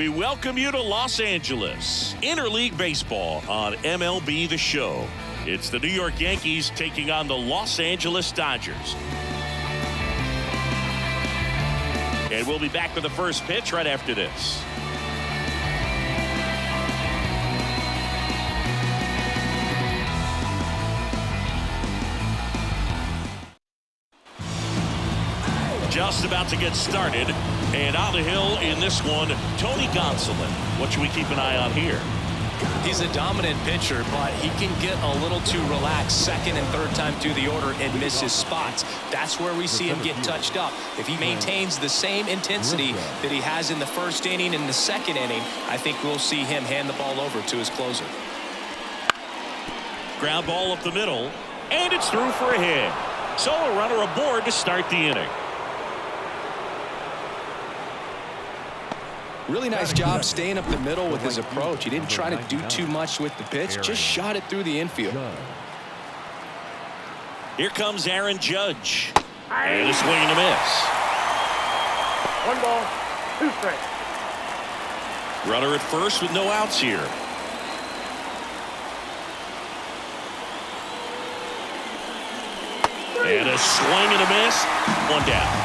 We welcome you to Los Angeles. Interleague Baseball on MLB The Show. It's the New York Yankees taking on the Los Angeles Dodgers. And we'll be back with the first pitch right after this. Just about to get started, and on the hill in this one, Tony Gonsolin. What should we keep an eye on here? He's a dominant pitcher, but he can get a little too relaxed second and third time through the order and miss his spots. That's where we see him get touched up. If he maintains the same intensity that he has in the first inning and the second inning, I think we'll see him hand the ball over to his closer. Ground ball up the middle, and it's through for a hit. So a runner aboard to start the inning. Really nice job staying up the middle with his approach. He didn't try to do too much with the pitch, just shot it through the infield. Here comes Aaron Judge. And a swing and a miss. 1 ball, 2 strikes. Runner at first with no outs here. And a swing and a miss. 1 down.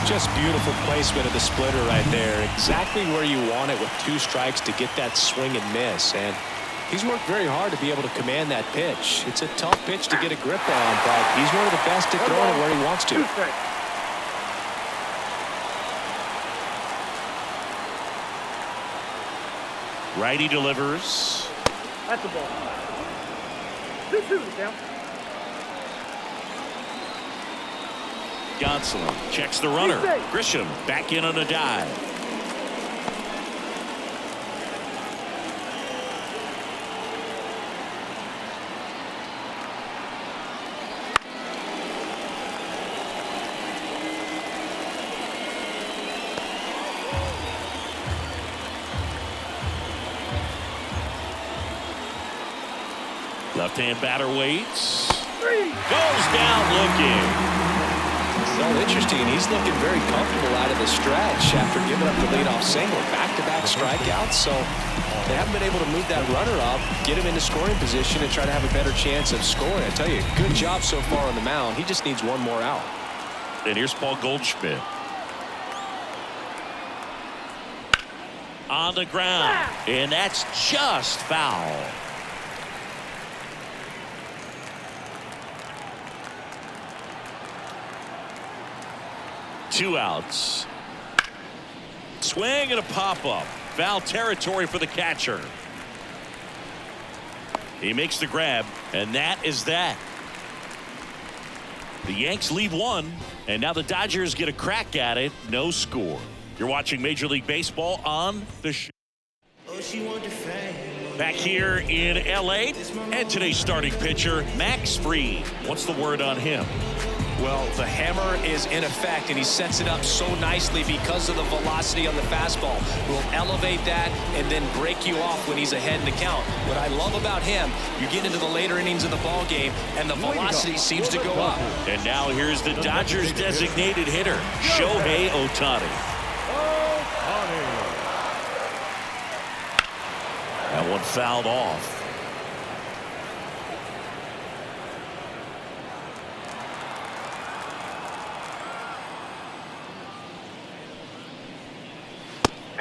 Just beautiful placement of the splitter right there. Exactly where you want it with 2 strikes to get that swing and miss. And he's worked very hard to be able to command that pitch. It's a tough pitch to get a grip on, but he's one of the best at throwing it where he wants to. 2 strikes. Righty delivers. That's a ball. 2-2 count. Gonsolin checks the runner. Grisham back in on a dive. Left-hand batter waits. Goes down looking. So interesting. He's looking very comfortable out of the stretch after giving up the leadoff single. Back-to-back strikeouts, so they haven't been able to move that runner up, get him into scoring position, and try to have a better chance of scoring. I tell you, good job so far on the mound. He just needs one more out. And here's Paul Goldschmidt. On the ground, and that's just foul. Two outs. Swing and a pop-up. Foul territory for the catcher. He makes the grab, and that is that. The Yanks lead 1, and now the Dodgers get a crack at it. No score. You're watching Major League Baseball on the show. Back here in L.A., and today's starting pitcher, Max Fried. What's the word on him? Well, the hammer is in effect, and he sets it up so nicely because of the velocity on the fastball. Will elevate that and then break you off when he's ahead in the count. What I love about him, you get into the later innings of the ball game, and the velocity seems to go up. And now here's the Dodgers' designated hitter, Shohei Ohtani. That one fouled off.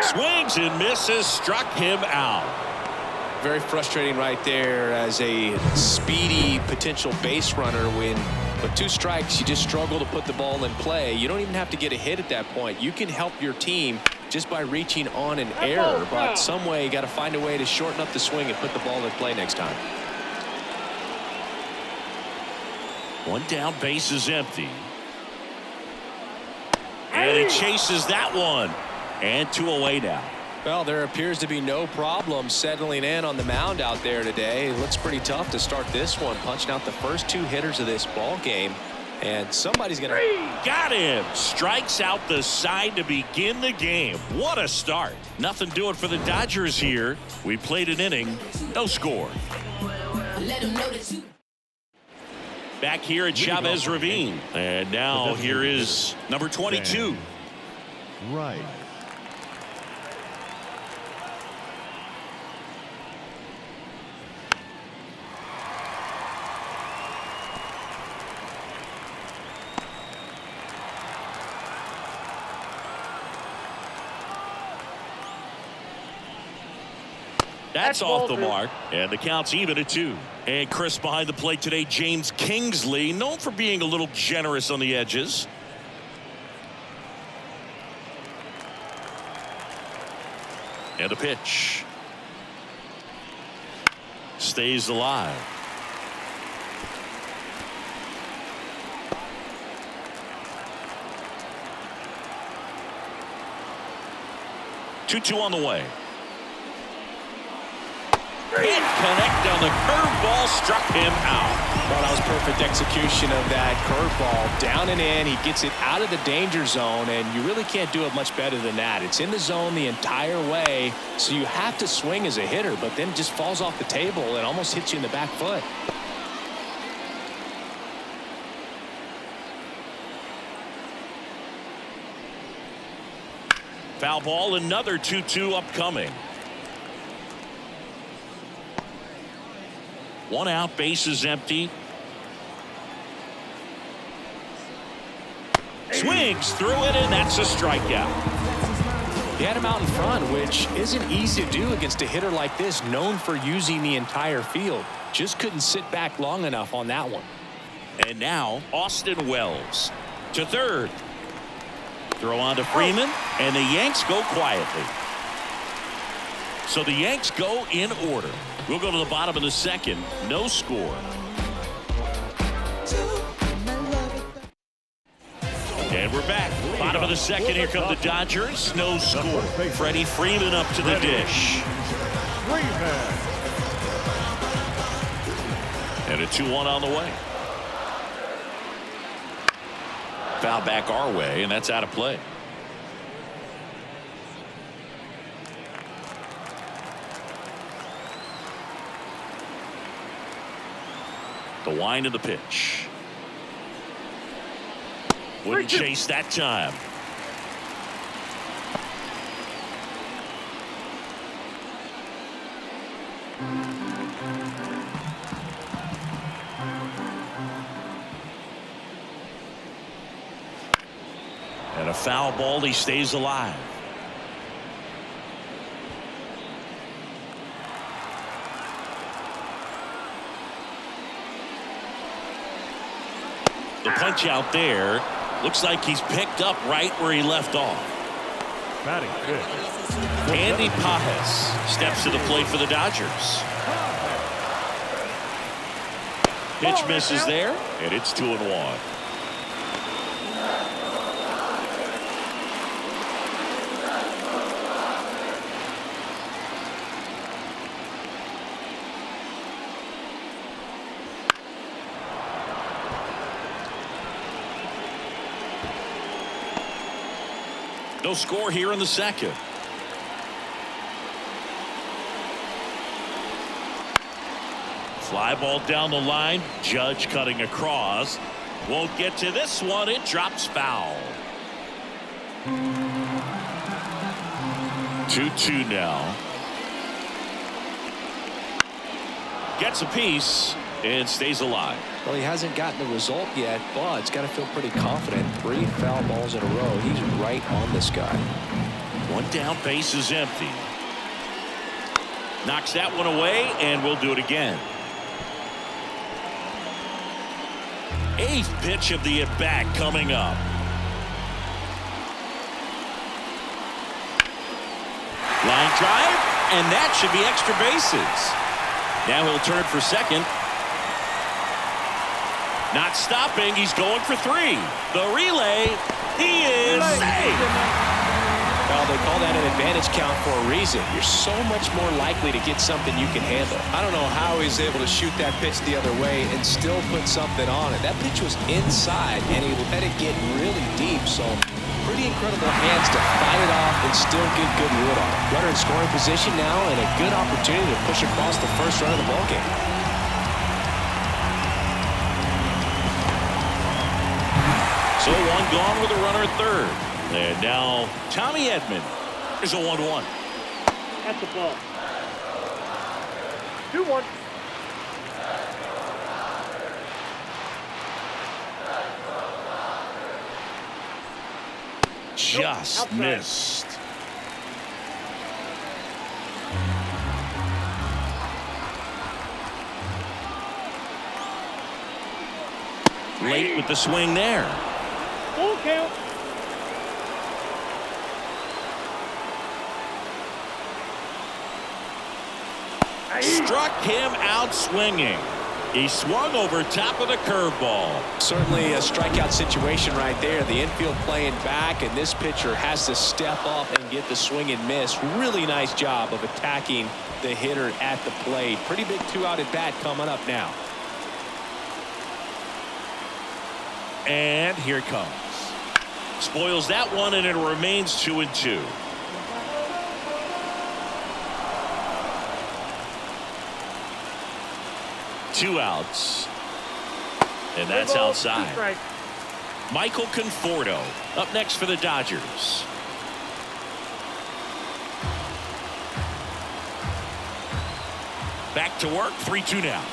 Swings and misses, struck him out. Very frustrating right there as a speedy potential base runner when with 2 strikes you just struggle to put the ball in play. You don't even have to get a hit at that point. You can help your team just by reaching on an error, but some way you got to find a way to shorten up the swing and put the ball in play next time. 1 down, base is empty. And he chases that one. And 2 away now. Well, there appears to be no problem settling in on the mound out there today. It looks pretty tough to start this one, punching out the first 2 hitters of this ball game. And somebody's going to... Got him! Strikes out the side to begin the game. What a start. Nothing doing for the Dodgers here. We played an inning. No score. Back here at Chavez Ravine. And now here is number 22. Right. That's off the mark, and the count's even at 2. And Chris behind the plate today, James Kingsley, known for being a little generous on the edges. And the pitch. Stays alive. Two on the way. Can't connect on the curveball, struck him out. Well, that was perfect execution of that curveball. Down and in, he gets it out of the danger zone, and you really can't do it much better than that. It's in the zone the entire way, so you have to swing as a hitter, but then it just falls off the table and almost hits you in the back foot. Foul ball, another 2-2 upcoming. 1 out, base is empty. Swings through it, and that's a strikeout. He had him out in front, which isn't easy to do against a hitter like this, known for using the entire field. Just couldn't sit back long enough on that one. And now Austin Wells to third. Throw on to Freeman, and the Yanks go quietly. So the Yanks go in order. We'll go to the bottom of the second. No score. And we're back. Bottom of the second. Here come the Dodgers. No score. Freddie Freeman up to the dish. And a 2-1 on the way. Foul back our way, and that's out of play. The wind of the pitch. Wouldn't chase that time. And a foul ball, he stays alive. The punch out there looks like he's picked up right where he left off. Batting good. Andy Pajes steps to the plate for the Dodgers. Pitch misses there, and it's 2-1. No score here in the second. Fly ball down the line. Judge cutting across. Won't get to this one. It drops foul. 2-2 now. Gets a piece and stays alive. Well, he hasn't gotten the result yet, but he's got to feel pretty confident. 3 foul balls in a row. He's right on this guy. 1 down, base is empty. Knocks that one away, and we'll do it again. 8th pitch of the at-bat coming up. Line drive, and that should be extra bases. Now he'll turn for second. Not stopping. He's going for 3. The relay. He is safe. Well, they call that an advantage count for a reason. You're so much more likely to get something you can handle. I don't know how he's able to shoot that pitch the other way and still put something on it. That pitch was inside, and he let it get really deep. So pretty incredible hands to fight it off and still get good wood on it. Runner in scoring position now, and a good opportunity to push across the first run of the ballgame. So 1 gone with a runner at third. And now Tommy Edman is a 1-1. At the ball. 2-1. Just missed. Late with the swing there. Full count. Struck him out swinging. He swung over top of the curveball. Certainly a strikeout situation right there. The infield playing back, and this pitcher has to step up and get the swing and miss. Really nice job of attacking the hitter at the plate. Pretty big 2-out at bat coming up now. And here it comes. Spoils that one, and it remains 2-2. Two outs. And that's outside. Michael Conforto up next for the Dodgers. Back to work. 3-2 now.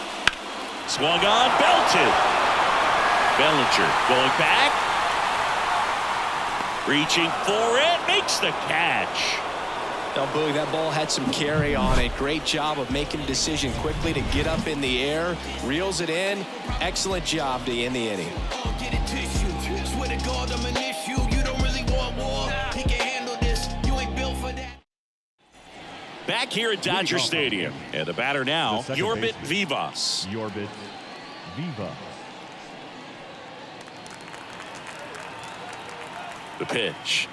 Swung on. Belted. Bellinger going back. Reaching for it. Makes the catch. Now, Boog, that ball had some carry on it. Great job of making a decision quickly to get up in the air. Reels it in. Excellent job to end the inning. Back here at Dodger Stadium. And the batter now, Yorbit Vivas. Yorbit Vivas. The pitch.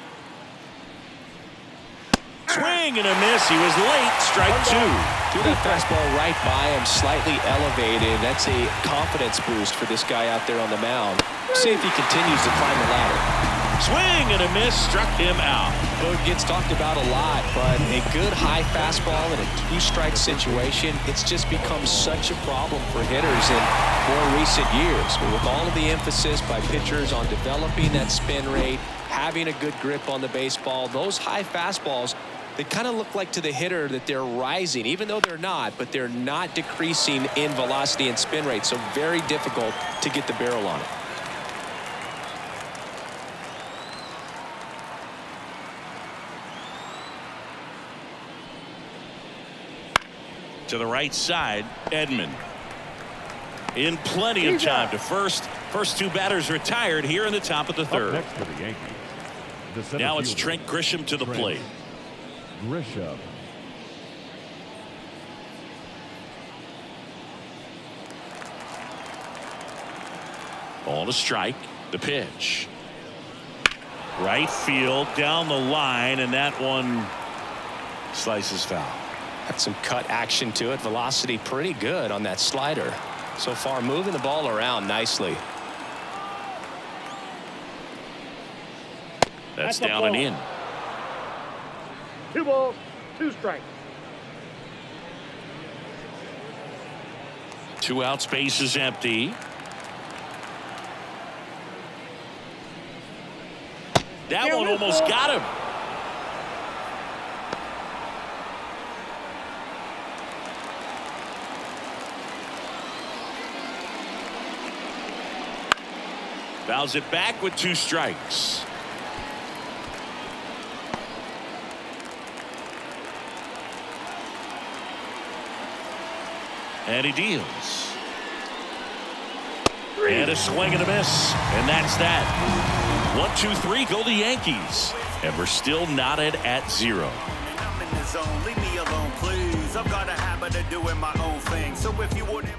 Swing and a miss. He was late. Strike two. Threw that fastball right by him, slightly elevated. That's a confidence boost for this guy out there on the mound. See if he continues to climb the ladder. Swing and a miss. Struck him out. Boog gets talked about a lot, but a good high fastball in a two-strike situation, it's just become such a problem for hitters in more recent years. But with all of the emphasis by pitchers on developing that spin rate, having a good grip on the baseball, those high fastballs, they kind of look like to the hitter that they're rising, even though they're not, but they're not decreasing in velocity and spin rate, so very difficult to get the barrel on it. To the right side, Edman. In plenty of time to first. First two batters retired here in the top of the third. Next for the Yankees. Now it's Trent Grisham to the plate. Grisham. Ball to strike. The pitch. Right field down the line, and that one slices foul. Got some cut action to it. Velocity pretty good on that slider. So far moving the ball around nicely. That's down and in. 2 balls, 2 strikes. 2 outs, base is empty. That one almost got him. Fouls it back with 2 strikes. And he deals. And a swing and a miss. And that's that. 1, 2, 3 go the Yankees. And we're still knotted at 0. I'm in the zone. Leave me alone, please. I've got a habit of doing my own thing. So if you wouldn't.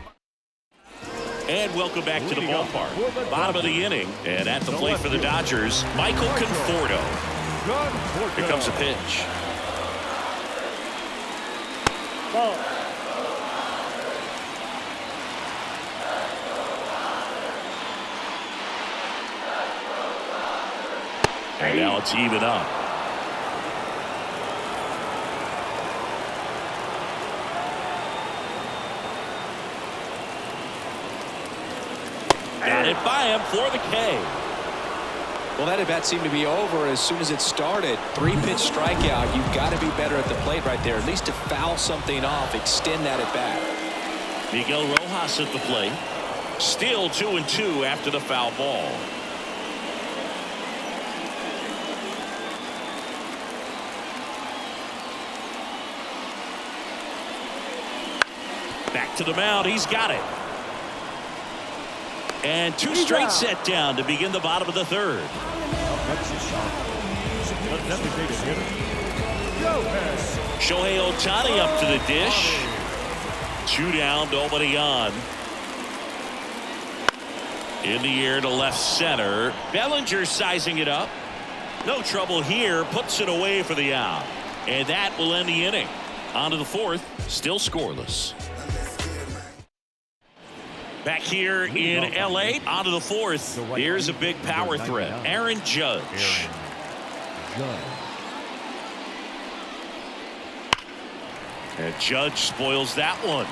And welcome back to the ballpark. Bottom of the inning. And at the plate for the Dodgers, Michael Conforto. Here comes a pitch. Ball. And now it's even up. Got it by him for the K. Well, that at bat seemed to be over as soon as it started. 3-pitch strikeout. You've got to be better at the plate right there, at least to foul something off, extend that at bat. Miguel Rojas at the plate. Still 2-2 after the foul ball. Back to the mound. He's got it. And two straight set down to begin the bottom of the third. That's a shot. The designated hitter. Shohei Ohtani up to the dish. 2 down, nobody on. In the air to left center. Bellinger sizing it up. No trouble here. Puts it away for the out. And that will end the inning. On to the fourth. Still scoreless. Back here in L.A. On to the fourth. Here's a big power threat. Aaron Judge. And Judge spoils that one.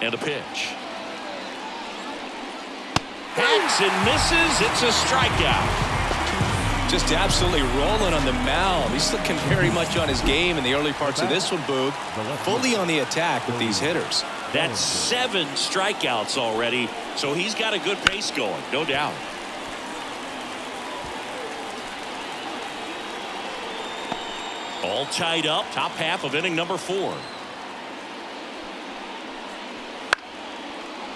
And a pitch. Hacks and misses. It's a strikeout. Just absolutely rolling on the mound. He's looking very much on his game in the early parts of this one, Boog. Fully on the attack with these hitters. That's 7 strikeouts already, so he's got a good pace going, no doubt. All tied up, top half of inning number 4.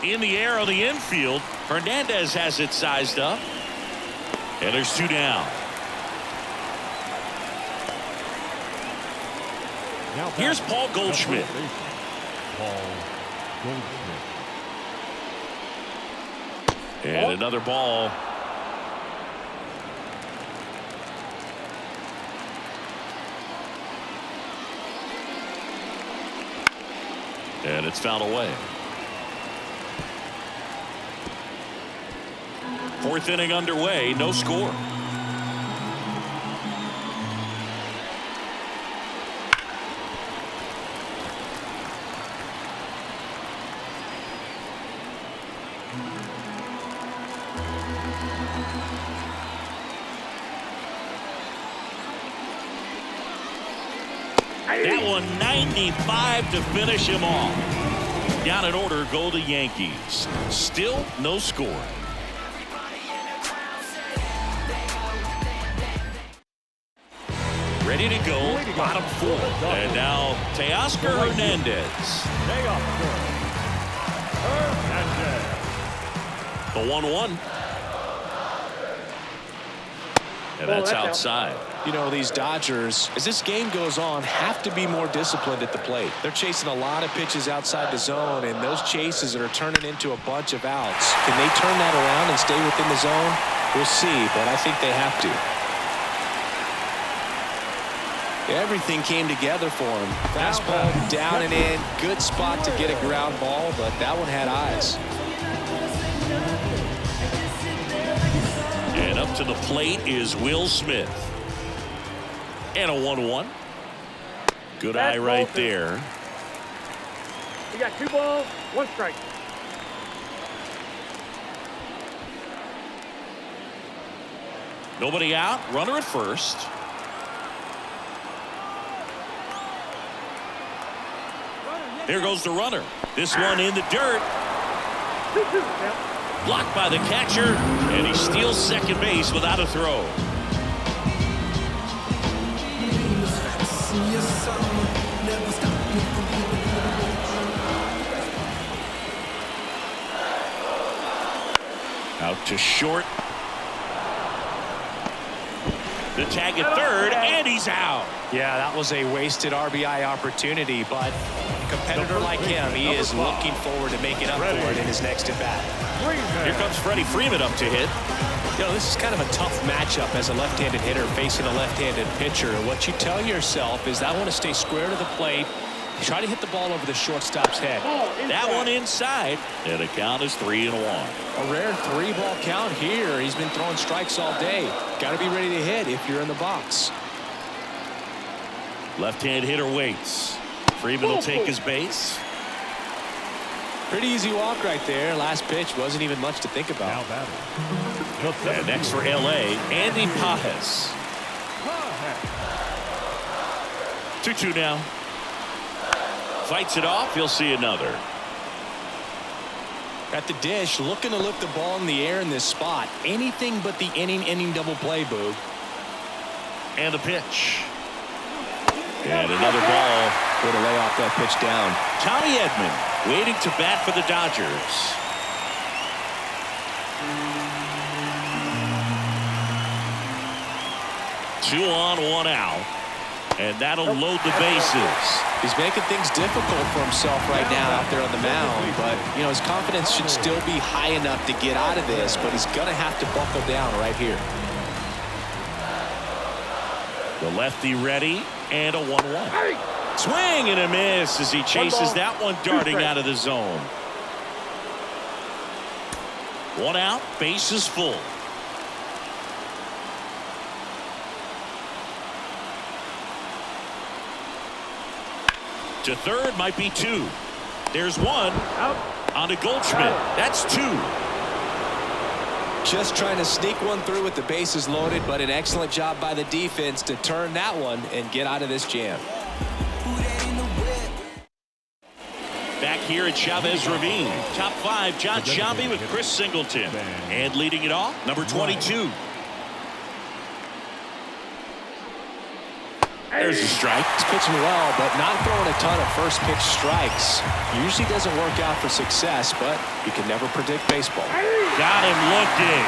In the air on the infield, Hernandez has it sized up. And there's 2 down. Here's Paul Goldschmidt. And another ball. And it's fouled away. 4th inning underway, no score. That one 95 to finish him off. Down in order go the Yankees. Still no score. Ready to go, bottom 4. And now Teoscar Hernandez. The 1-1. And that's outside. You know, these Dodgers, as this game goes on, have to be more disciplined at the plate. They're chasing a lot of pitches outside the zone, and those chases are turning into a bunch of outs. Can they turn that around and stay within the zone? We'll see, but I think they have to. Everything came together for him. Fastball down and in. Good spot to get a ground ball, but that one had eyes. And up to the plate is Will Smith. And a 1-1. Good eye right there. We got 2 balls, 1 strike. Nobody out. Runner at first. There goes the runner. This one in the dirt. 2-2 now. Blocked by the catcher, and he steals second base without a throw. Out to short. The tag at third, and he's out. Yeah, that was a wasted RBI opportunity, but a competitor like him, he is looking forward to making up for it in his next at-bat. Here comes Freddie Freeman up to hit. You know, this is kind of a tough matchup as a left-handed hitter facing a left-handed pitcher. And what you tell yourself is that I want to stay square to the plate, try to hit the ball over the shortstop's head. That one inside, and the count is 3-1. A rare 3-ball count here. He's been throwing strikes all day. Got to be ready to hit if you're in the box. Left-hand hitter waits. Freeman will take his base. Pretty easy walk right there. Last pitch wasn't even much to think about. And next for L.A., Andy Pajes. 2-2 now. Fights it off. He'll see another. At the dish, looking to lift the ball in the air in this spot. Anything but the inning double play, Boog. And the pitch. And another ball. Way to lay off that pitch down. Tommy Edman waiting to bat for the Dodgers. Two on, one out. And that'll load the bases. He's making things difficult for himself right now out there on the mound. But, you know, his confidence should still be high enough to get out of this. But he's going to have to buckle down right here. The lefty ready, and a 1-1. Swing and a miss as he chases that one darting out of the zone. One out, bases full. To third might be two. There's one. Out. On to Goldschmidt. That's two. Just trying to sneak one through with the bases loaded, but an excellent job by the defense to turn that one and get out of this jam. Back here at Chavez Ravine. Top five, John Shelby with Chris Singleton. And leading it off, number 22. There's a strike. He's pitching well, but not throwing a ton of first pitch strikes. Usually doesn't work out for success, but you can never predict baseball. Got him looking.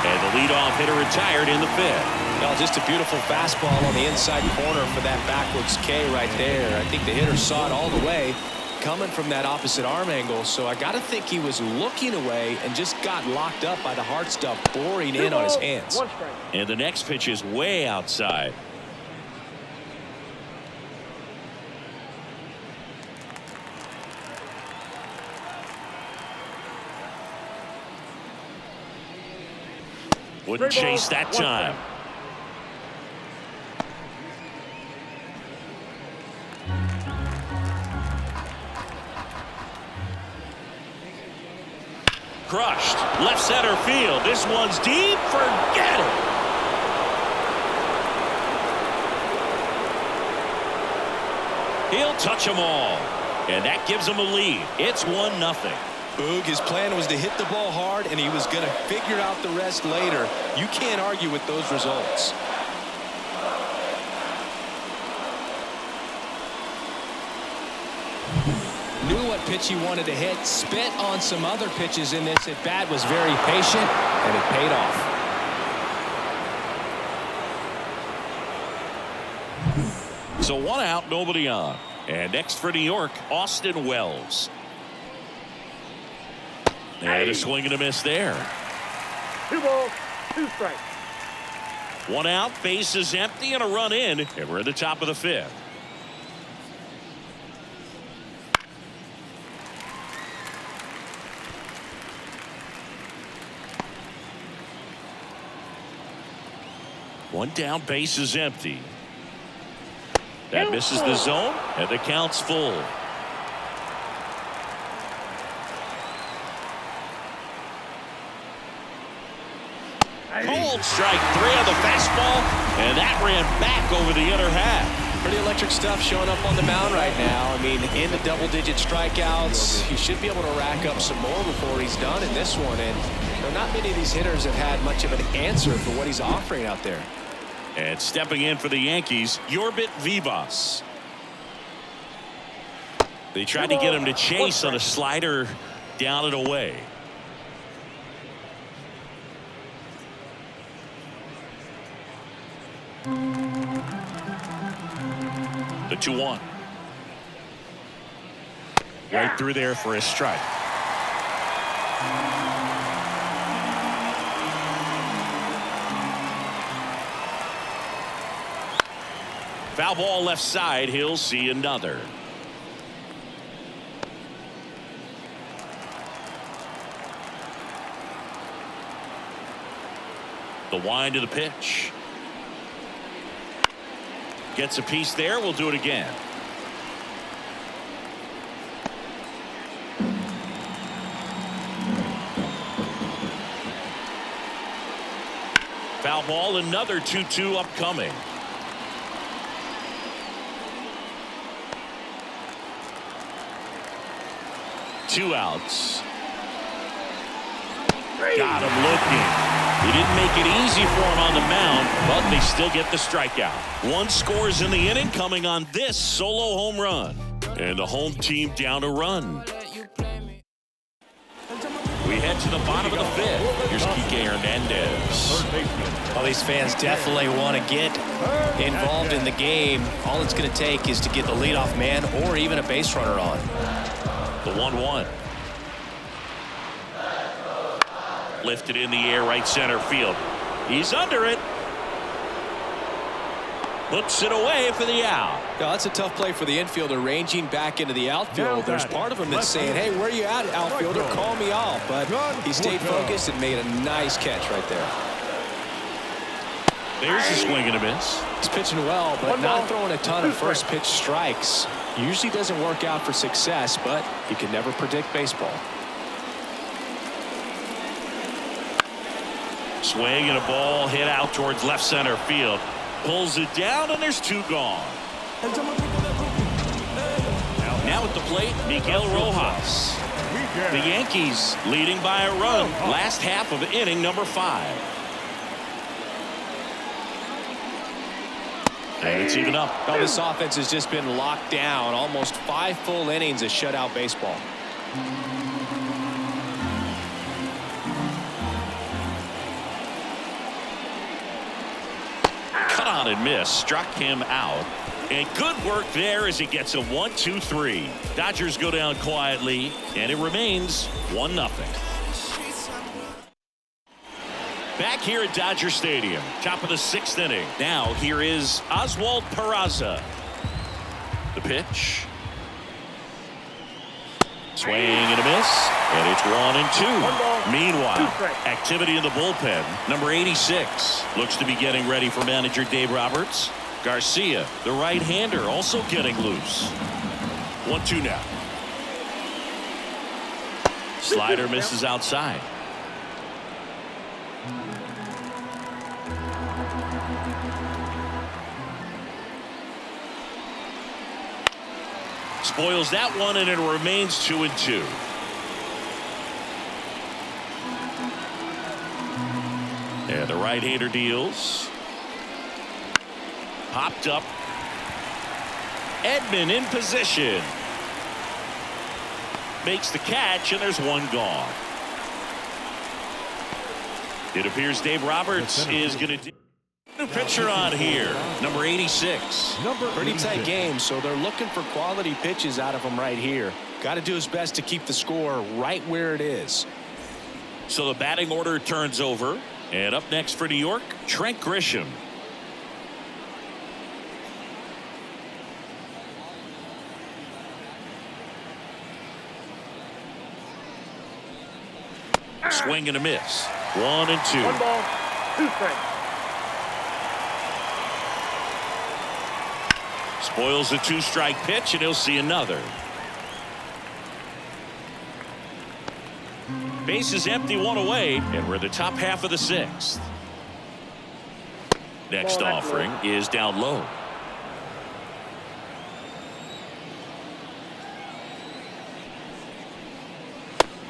And the leadoff hitter retired in the fifth. Well, just a beautiful fastball on the inside corner for that backwards K right there. I think the hitter saw it all the way coming from that opposite arm angle, so I got to think he was looking away and just got locked up by the hard stuff boring in on his hands. One strike. And the next pitch is way outside. Wouldn't chase that time. Crushed. Left center field. This one's deep. Forget it. He'll touch them all. And that gives him a lead. It's 1-0. Boog, his plan was to hit the ball hard, and he was going to figure out the rest later. You can't argue with those results. Knew what pitch he wanted to hit, spit on some other pitches in this at bat, was very patient, and it paid off. So one out, nobody on. And next for New York, Austin Wells. And a swing and a miss there. 2 balls, 2 strikes. One out, base is empty, and a run in, and we're at the top of the fifth. One down, base is empty. That misses the zone, and the count's full. Cold strike 3 on the fastball, and that ran back over the inner half. Pretty electric stuff showing up on the mound right now. I mean, in the double-digit strikeouts, he should be able to rack up some more before he's done in this one. And you know, not many of these hitters have had much of an answer for what he's offering out there. And stepping in for the Yankees, Yorbit Vivas. They tried to get him to chase on a slider down and away. The 2-1. Right through there for a strike. Foul ball left side. He'll see another. The wind of the pitch. Gets a piece there. We'll do it again. Foul ball. Another 2-2 upcoming. Two outs. Got him looking. He didn't make it easy for him on the mound, but they still get the strikeout. One scores in the inning coming on this solo home run. And the home team down a run. We head to the bottom of the fifth. Here's Kike Hernandez. Well, these fans definitely want to get involved in the game. All it's going to take is to get the leadoff man or even a base runner on. The 1-1. Lifted in the air, right center field. He's under it. Puts it away for the out. Now, that's a tough play for the infielder ranging back into the outfield. There's part of him that's saying, hey, where are you at, outfielder? Call me off. But he stayed focused and made a nice catch right there. There's a swing and a miss. He's pitching well, but not throwing a ton of first pitch strikes. Usually doesn't work out for success, but you can never predict baseball. Swing and a ball hit out towards left center field. Pulls it down, and there's two gone. Now at the plate, Miguel Rojas. The Yankees leading by a run. Last half of inning number 5. And it's even up. Well, this offense has just been locked down. Almost 5 full innings of shutout baseball. Cut on and miss. Struck him out. And good work there as he gets a 1-2-3. Dodgers go down quietly, and it remains 1-0. Back here at Dodger Stadium, top of the 6th inning. Now here is Oswald Peraza. The pitch. Swing and a miss, and it's 1-2. Meanwhile, activity in the bullpen. Number 86 looks to be getting ready for manager Dave Roberts. Garcia, the right-hander, also getting loose. 1-2 now. Slider misses outside. Spoils that one, and it remains 2-2. And the right-hander deals. Popped up. Edman in position. Makes the catch, and there's one gone. It appears Dave Roberts is going to new pitcher on here, number 86. Pretty tight game, so they're looking for quality pitches out of him right here. Got to do his best to keep the score right where it is. So the batting order turns over, and up next for New York, Trent Grisham. Swing and a miss. 1-2. 1 ball, 2 strikes. Spoils a 2-strike pitch, and he'll see another. Base is empty, 1 away, and we're the top half of the 6th. Next offering is down low.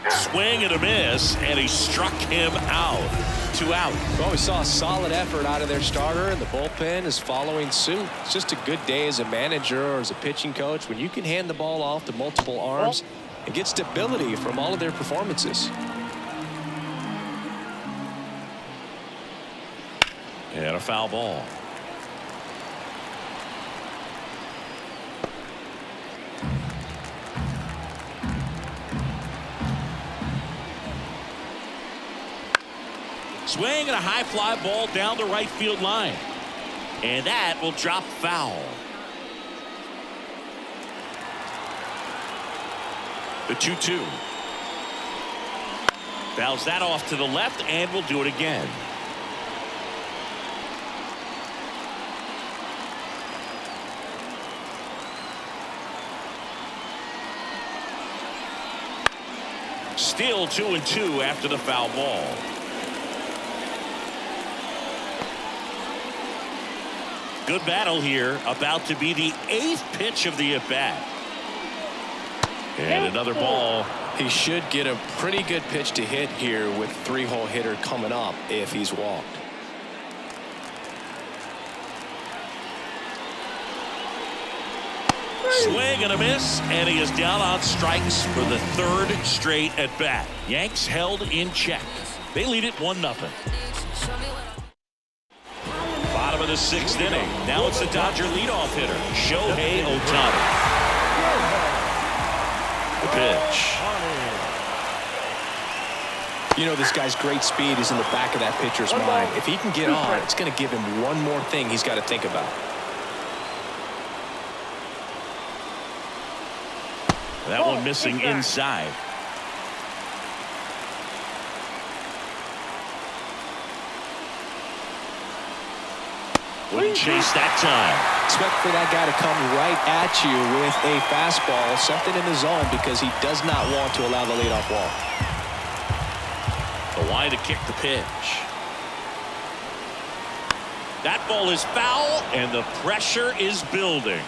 Swing and a miss, and he struck him out. 2 out. Well, we saw a solid effort out of their starter, and the bullpen is following suit. It's just a good day as a manager or as a pitching coach when you can hand the ball off to multiple arms and get stability from all of their performances. And a foul ball. Swing and a high fly ball down the right field line. And that will drop foul. The 2-2. Fouls that off to the left, and will do it again. Still 2-2 after the foul ball. Good battle here, about to be the 8th pitch of the at-bat. And another ball He should get a pretty good pitch to hit here with 3-hole hitter coming up if he's walked. Swing and a miss, and he is down on strikes for the 3rd straight at bat. Yanks held in check. They lead it 1-0. Bottom of the 6th inning. Now it's the Dodger leadoff hitter, Shohei Ohtani. The pitch. You know, this guy's great speed is in the back of that pitcher's mind. If he can get on, it's going to give him one more thing he's got to think about. That one missing inside. Wouldn't chase that time. Expect for that guy to come right at you with a fastball, something in the zone, because he does not want to allow the leadoff walk. The line to kick the pitch. That ball is foul, and the pressure is building.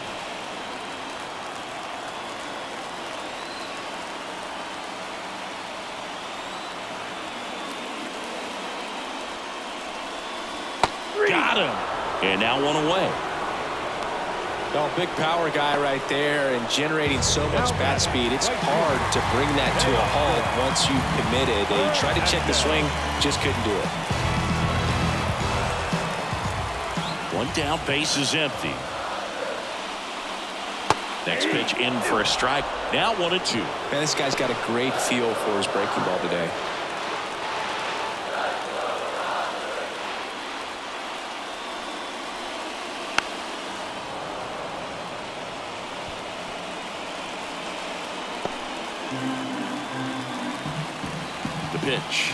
Got him. And now one away. Well, big power guy right there and generating so much bat speed. It's hard to bring that to a halt once you've committed. He tried to check the swing, just couldn't do it. One down, base is empty. Next pitch in for a strike. Now 1-2. Man, this guy's got a great feel for his breaking ball today. The pitch.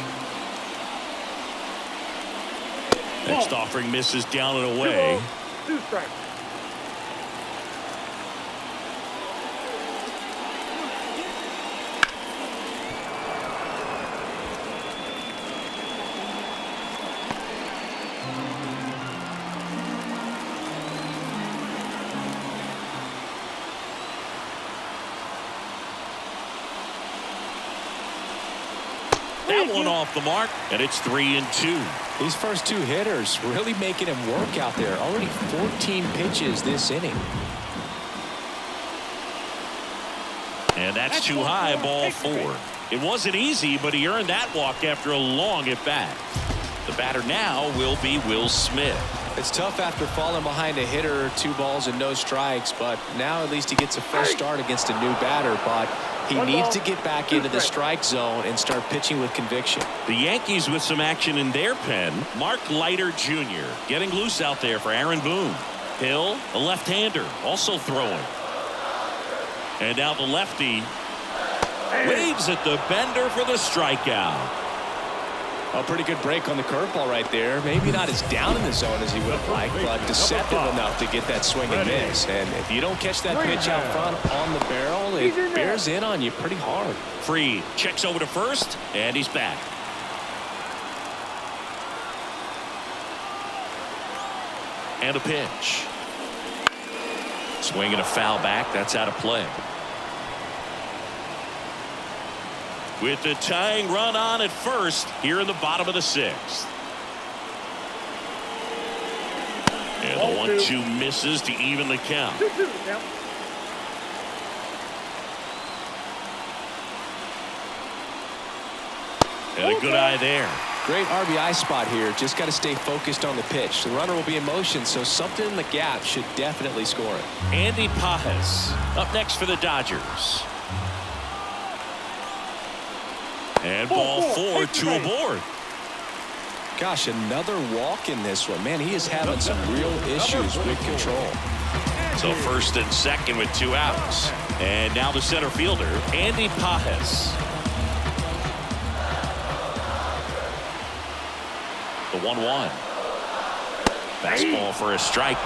Next offering misses down and away. 2 strikes. That one off the mark, and it's 3-2. These first 2 hitters really making him work out there. Already 14 pitches this inning. And that's too high, ball 4. It wasn't easy, but he earned that walk after a long at bat. The batter now will be Will Smith. It's tough after falling behind a hitter, 2 balls and no strikes, but now at least he gets a fresh start against a new batter. But he needs to get back into the strike zone and start pitching with conviction. The Yankees with some action in their pen. Mark Leiter Jr. getting loose out there for Aaron Boone. Hill, a left-hander, also throwing. And now the lefty waves at the bender for the strikeout. A pretty good break on the curveball right there. Maybe not as down in the zone as he would have liked, but deceptive enough to get that swing and miss. And if you don't catch that pitch out front on the barrel, it bears in on you pretty hard. Free checks over to first, and he's back. And a pitch. Swing and a foul back. That's out of play. With the tying run on at first here in the bottom of the 6th. And the 1-2 misses to even the count. 2-2 count. And a good eye there. Great RBI spot here. Just got to stay focused on the pitch. The runner will be in motion, so something in the gap should definitely score it. Andy Pajes up next for the Dodgers. And ball 4, 2 aboard. Gosh, another walk in this one. Man, he is having some real issues with control. So first and second with 2 outs. And now the center fielder, Andy Pajes. The 1-1. Fastball for a strike.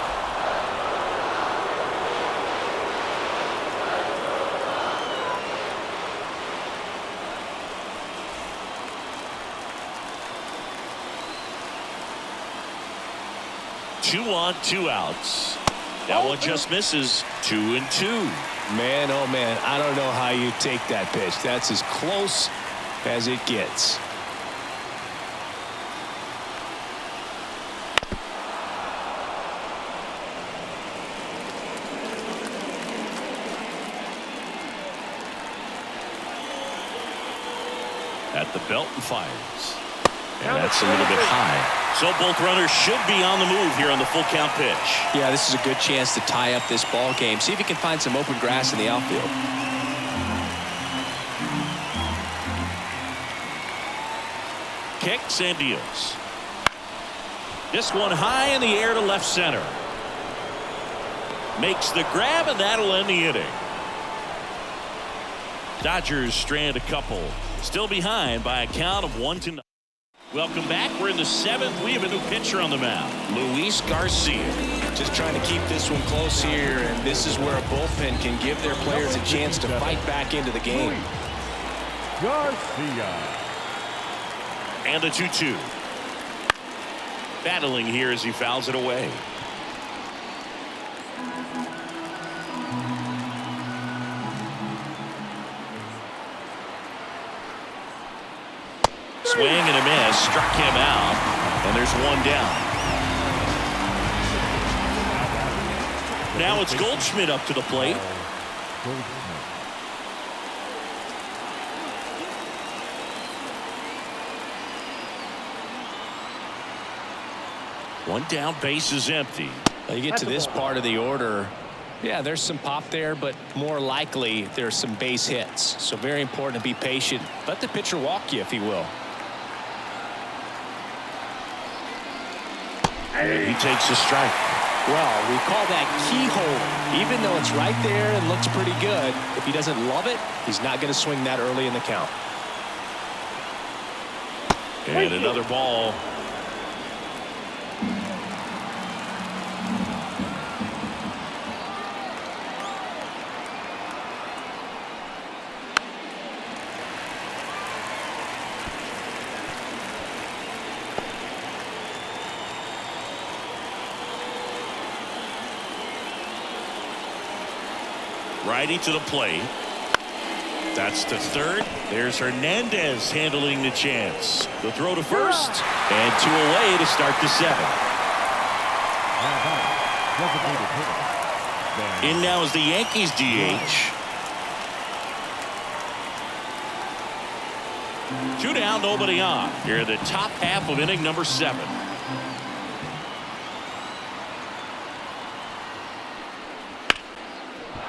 Two on, 2 outs. That one just misses. 2-2. Man, oh man, I don't know how you take that pitch. That's as close as it gets. At the belt and fires. And that's a little bit high. So both runners should be on the move here on the full count pitch. Yeah, this is a good chance to tie up this ball game. See if he can find some open grass in the outfield. Kicks and deals. This one high in the air to left center. Makes the grab, and that'll end the inning. Dodgers strand a couple. Still behind by a count of 1-0. Welcome back. We're in the 7th. We have a new pitcher on the mound, Luis Garcia. Just trying to keep this one close here, and this is where a bullpen can give their players a chance to fight back into the game. Garcia. And the 2-2. Battling here as he fouls it away. Swing and a miss, struck him out, and there's one down. Now it's Goldschmidt up to the plate. One down, base is empty. You get to this part of the order. Yeah, there's some pop there, but more likely there's some base hits. So very important to be patient. Let the pitcher walk you if he will. And he takes a strike. Well, we call that keyhole. Even though it's right there and looks pretty good, if he doesn't love it, he's not going to swing that early in the count. And another ball. Righty to the plate. That's to third. There's Hernandez handling the chance. The throw to first. And 2 away to start the 7th. In now is the Yankees DH. 2 down, nobody on. Here in the top half of inning number 7.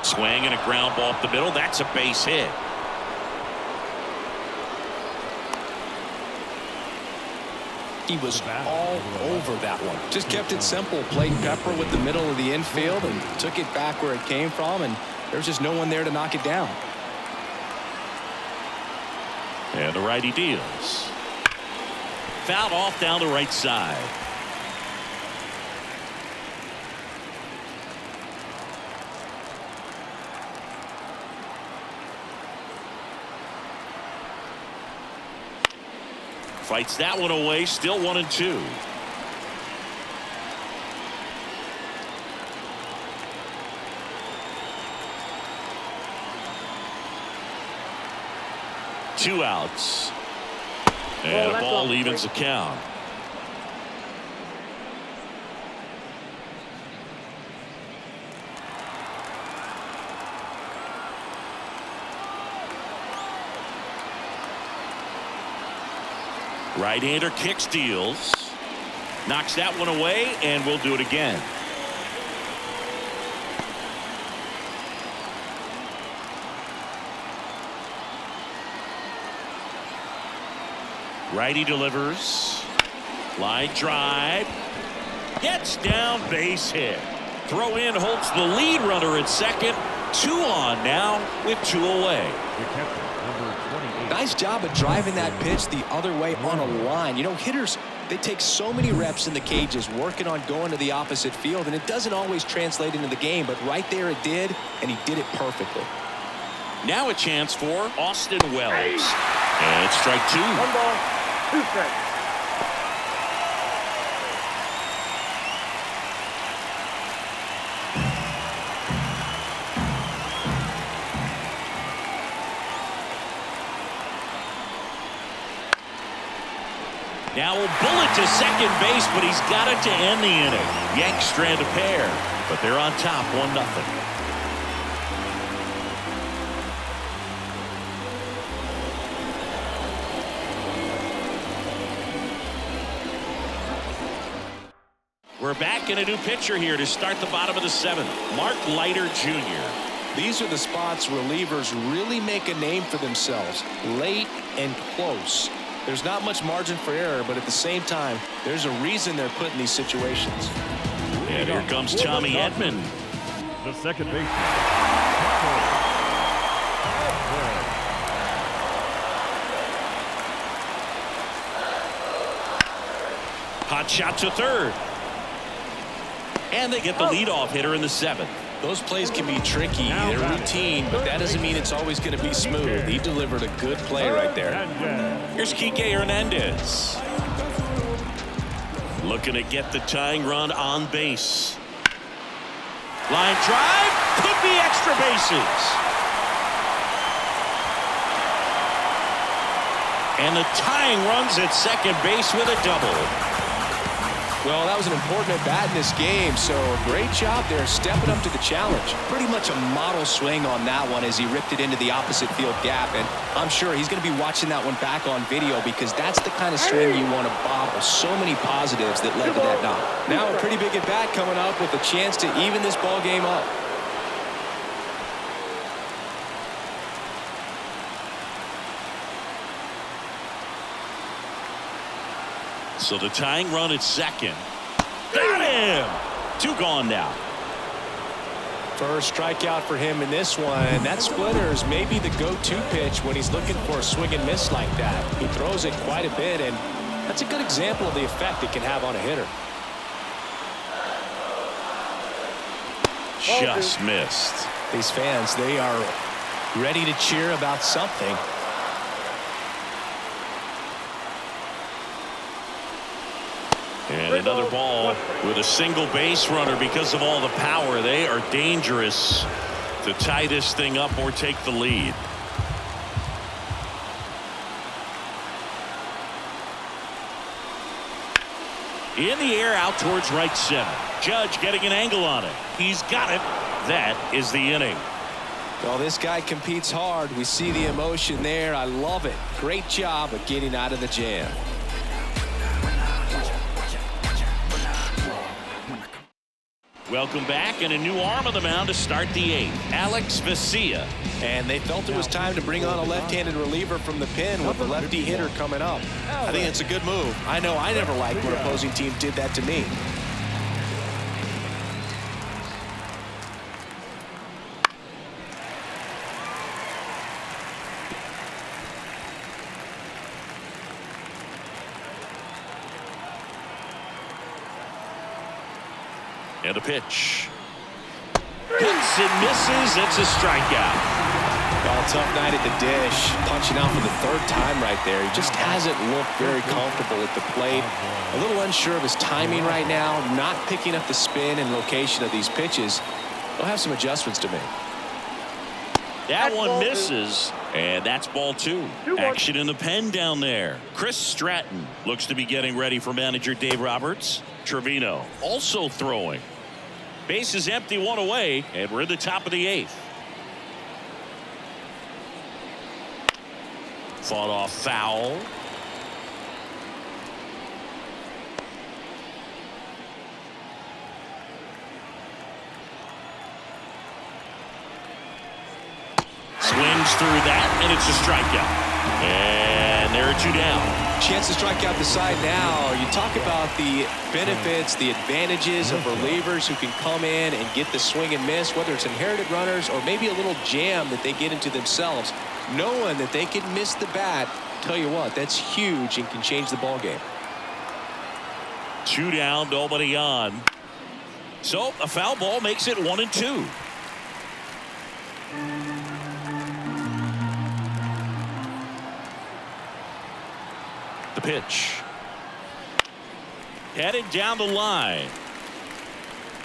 Swing and a ground ball up the middle. That's a base hit. He was all over that one. Just kept it simple. Played pepper with the middle of the infield and took it back where it came from, and there's just no one there to knock it down. And the righty deals. Fouled off down the right side. Fights that one away. Still 1-2. Two outs. And a ball evens the count. Right-hander kicks, deals. Knocks that one away, and we'll do it again. Righty delivers. Line drive. Gets down, base hit. Throw in holds the lead runner at second. 2 on now with 2 away. Nice job of driving that pitch the other way on a line. You know, hitters, they take so many reps in the cages working on going to the opposite field, and it doesn't always translate into the game, but right there it did, and he did it perfectly. Now a chance for Austin Wells. And strike 2. 1 ball, 2 strikes. Now will bullet to second base, but he's got it to end the inning. Yanks strand a pair, but they're on top 1-0. We're back in a new pitcher here to start the bottom of the 7th. Mark Leiter Jr. These are the spots relievers really make a name for themselves. Late and close. There's not much margin for error, but at the same time, there's a reason they're put in these situations. And here comes Tommy Edman. The second baseman. Hot shot to third. And they get the leadoff hitter in the 7th. Those plays can be tricky. They're routine, but that doesn't mean it's always going to be smooth. He delivered a good play right there. Here's Kike Hernandez. Looking to get the tying run on base. Line drive. Could be extra bases. And the tying runs at second base with a double. Well, that was an important at-bat in this game, so great job there stepping up to the challenge. Pretty much a model swing on that one as he ripped it into the opposite field gap, and I'm sure he's going to be watching that one back on video because that's the kind of swing you want to bobble. So many positives that led to that knock. Now a pretty big at-bat coming up with a chance to even this ball game up. So the tying run at second. Got him! 2 gone now. First strikeout for him in this one. That splitter is maybe the go-to pitch when he's looking for a swing and miss like that. He throws it quite a bit, and that's a good example of the effect it can have on a hitter. Just missed. These fans, they are ready to cheer about something. And another ball with a single base runner because of all the power. They are dangerous to tie this thing up or take the lead. In the air out towards right center. Judge getting an angle on it. He's got it. That is the inning. Well, this guy competes hard. We see the emotion there. I love it. Great job of getting out of the jam. Welcome back, and a new arm on the mound to start the 8th. Alex Vesia. And they felt it was time to bring on a left-handed reliever from the pen with the lefty hitter coming up. I think it's a good move. I know I never liked when opposing teams did that to me. And a pitch. Hits and misses. It's a strikeout. Well, tough night at the dish. Punching out for the 3rd time right there. He just hasn't looked very comfortable at the plate. A little unsure of his timing right now. Not picking up the spin and location of these pitches. He'll have some adjustments to make. That one misses. And that's ball 2. Action in the pen down there. Chris Stratton looks to be getting ready for manager Dave Roberts. Trevino also throwing. Base is empty, 1 away, and we're in the top of the 8th. Fought off foul. Swings through that, and it's a strikeout. And there are 2 down. Chance to strike out the side now. You talk about the benefits, the advantages of relievers who can come in and get the swing and miss, whether it's inherited runners or maybe a little jam that they get into themselves. Knowing that they can miss the bat, tell you what, that's huge and can change the ball game. 2 down, nobody on. So a foul ball makes it 1-2. The pitch. Headed down the line.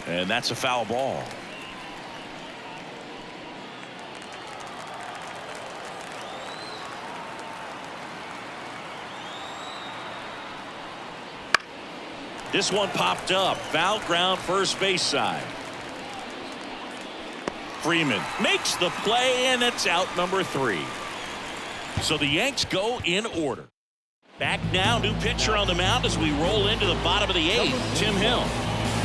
And that's a foul ball. This one popped up. Foul ground first base side. Freeman makes the play, and it's out number 3. So the Yanks go in order. Back now, new pitcher on the mound as we roll into the bottom of the 8th. Tim Hill.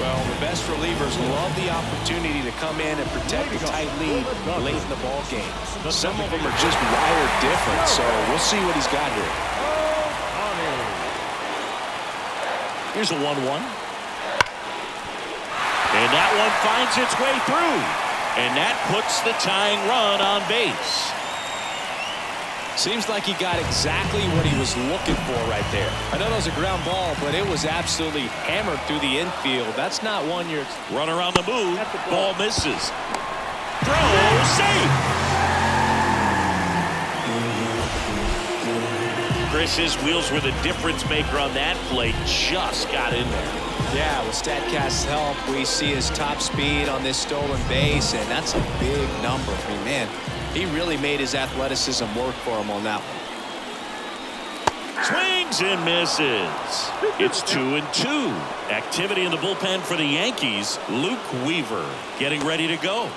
Well, the best relievers love the opportunity to come in and protect a tight lead late in the ball game. Some of them are just wired different, so we'll see what he's got here. Here's a 1-1. And that one finds its way through. And that puts the tying run on base. Seems like he got exactly what he was looking for right there. I know that was a ground ball, but it was absolutely hammered through the infield. That's not one you're... Runner on the move. Ball misses. Throw safe. Chris, his wheels were the difference maker on that play. Just got in there. Yeah, with StatCast's help, we see his top speed on this stolen base, and that's a big number. I mean, man, he really made his athleticism work for him on that one. Swings and misses. It's 2-2. Activity in the bullpen for the Yankees. Luke Weaver getting ready to go.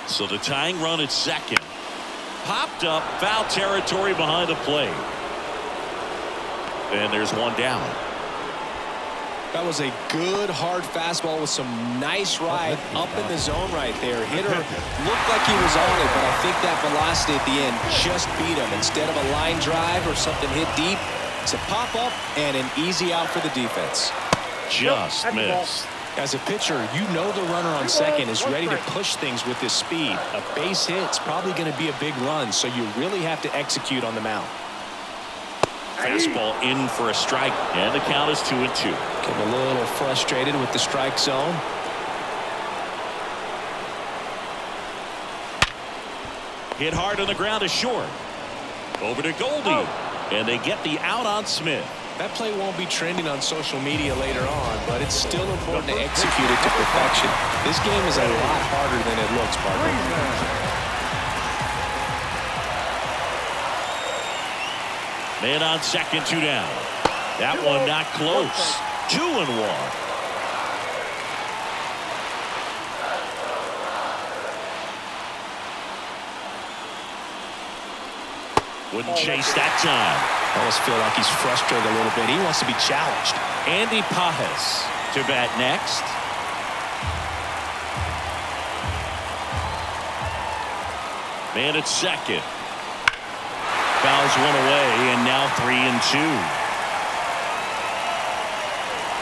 So the tying run at second. Popped up, foul territory behind the plate. And there's one down. That was a good hard fastball with some nice ride up in the zone right there. Hitter looked like he was on it, but I think that velocity at the end just beat him. Instead of a line drive or something hit deep, it's a pop up and an easy out for the defense. Just missed. As a pitcher, you know the runner on second is ready to push things with his speed. A base hit's probably going to be a big run, so you really have to execute on the mound. Fastball in for a strike, and the count is 2-2. Getting a little frustrated with the strike zone. Hit hard on the ground to short. Over to Goldie, and they get the out on Smith. That play won't be trending on social media later on, but it's still important to execute it to perfection. This game is a lot harder than it looks, partner. Man on second, 2 down. That one not close. 2-1. Wouldn't chase that time. I almost feel like he's frustrated a little bit. He wants to be challenged. Andy Pajes to bat next. Man at second. Fouls one away, and now 3-2.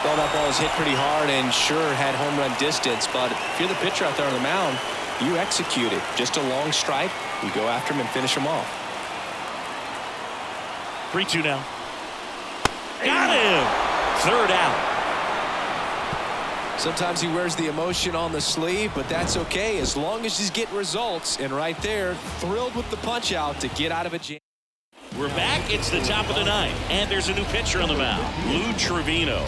Well, that ball was hit pretty hard and sure had home run distance, but if you're the pitcher out there on the mound, you execute it. Just a long strike. You go after him and finish him off. 3-2 now. Got him. Third out. Sometimes he wears the emotion on the sleeve, but that's okay as long as he's getting results. And right there, thrilled with the punch out to get out of a jam. We're back. It's the top of the 9th, and there's a new pitcher on the mound, Lou Trevino.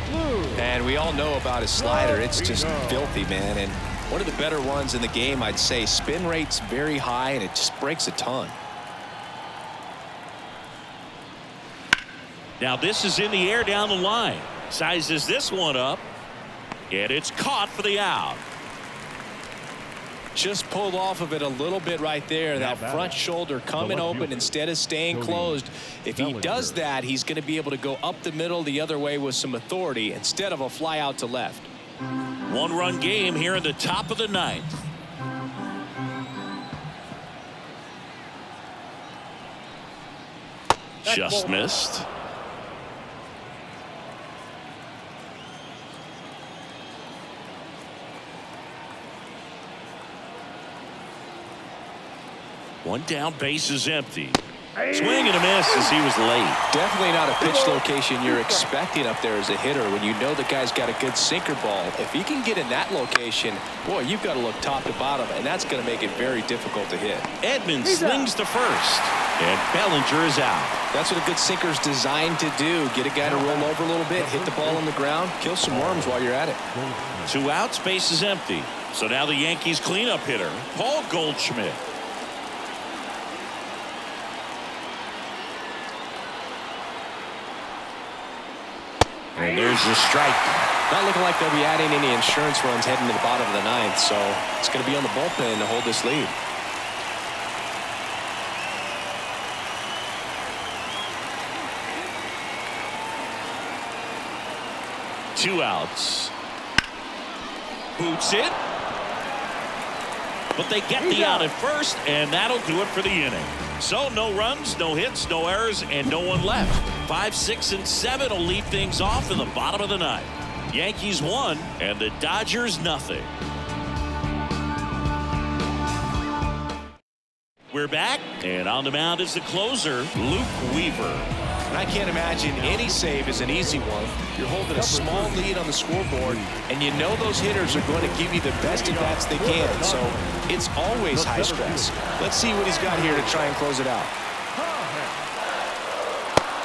And we all know about his slider. It's just filthy, man. And one of the better ones in the game, I'd say. Spin rate's very high, and it just breaks a ton. Now this is in the air down the line. Sizes this one up, and it's caught for the out. Just pulled off of it a little bit right there. That front shoulder coming open instead of staying closed. If he does that, he's going to be able to go up the middle the other way with some authority instead of a fly out to left. 1-run game here in the top of the 9th. Just missed. One down, base is empty. Swing and a miss as he was late. Definitely not a pitch location you're expecting up there as a hitter when you know the guy's got a good sinker ball. If he can get in that location, boy, you've got to look top to bottom, and that's going to make it very difficult to hit. Edmonds slings to first, and Bellinger is out. That's what a good sinker's designed to do. Get a guy to roll over a little bit, hit the ball on the ground, kill some worms while you're at it. 2 outs, base is empty. So now the Yankees cleanup hitter, Paul Goldschmidt. And there's the strike. Not looking like they'll be adding any insurance runs heading to the bottom of the ninth, so it's going to be on the bullpen to hold this lead. Two outs. Boots it. But they get the out at first, and that'll do it for the inning. So no runs, no hits, no errors, and no one left. 5, 6, and 7 will lead things off in the bottom of the ninth. Yankees 1 and the Dodgers nothing. We're back, and on the mound is the closer, Luke Weaver. And I can't imagine any save is an easy one. You're holding a small lead on the scoreboard, and you know those hitters are going to give you the best at bats they can. So it's always high stress. Let's see what he's got here to try and close it out.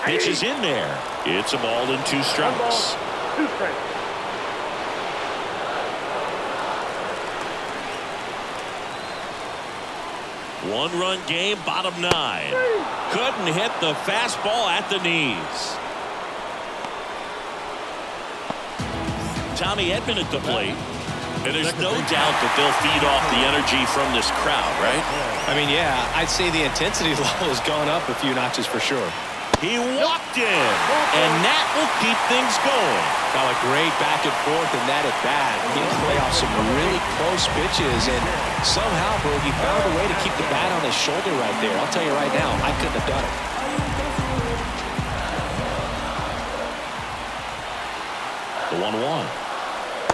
Pitch is in there. It's a ball and 2 strikes. 2 strikes. One-run game, bottom 9. Couldn't hit the fastball at the knees. Tommy Edman at the plate. And there's no doubt that they'll feed off the energy from this crowd, right? I mean, yeah, I'd say the intensity level has gone up a few notches for sure. He walked in, and that will keep things going. Now a great back and forth in that at bat. He can play off some really close pitches, and somehow, Boogie found a way to keep the bat on his shoulder right there. I'll tell you right now, I couldn't have done it. The 1-1.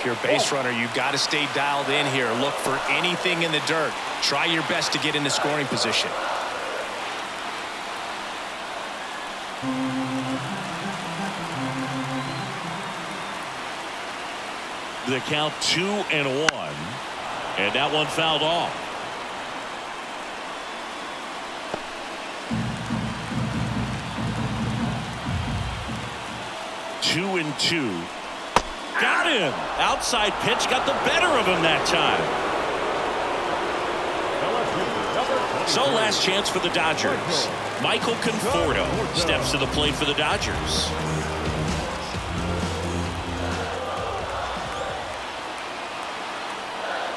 If you're a base runner, you've got to stay dialed in here. Look for anything in the dirt. Try your best to get in the scoring position. The count 2-1, and that one fouled off. Two and 2. Got him. Outside pitch got the better of him that time. So last chance for the Dodgers. Michael Conforto steps to the plate for the Dodgers.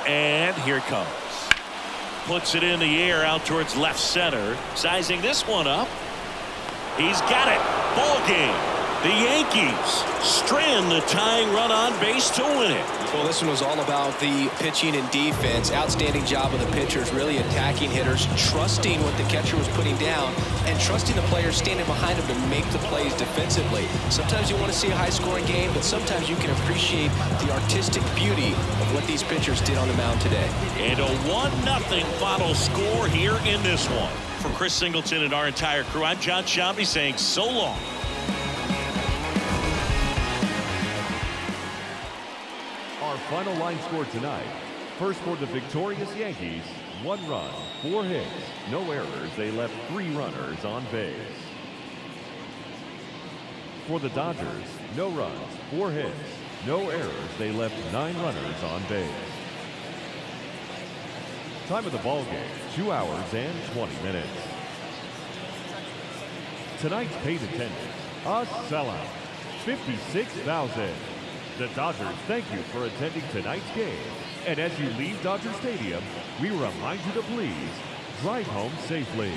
And here it comes. Puts it in the air out towards left center. Sizing this one up. He's got it. Ball game. The Yankees strand the tying run on base to win it. Well, this one was all about the pitching and defense. Outstanding job of the pitchers, really attacking hitters, trusting what the catcher was putting down, and trusting the players standing behind him to make the plays defensively. Sometimes you want to see a high-scoring game, but sometimes you can appreciate the artistic beauty of what these pitchers did on the mound today. And a 1-0 final score here in this one. For Chris Singleton and our entire crew, I'm John Shambi saying so long. Our final line score tonight. First for the victorious Yankees, 1 run, 4 hits, no errors. They left 3 runners on base. For the Dodgers, no runs, 4 hits, no errors. They left 9 runners on base. Time of the ball game, 2 hours and 20 minutes. Tonight's paid attendance, a sellout, 56,000. The Dodgers thank you for attending tonight's game. And as you leave Dodger Stadium, we remind you to please drive home safely.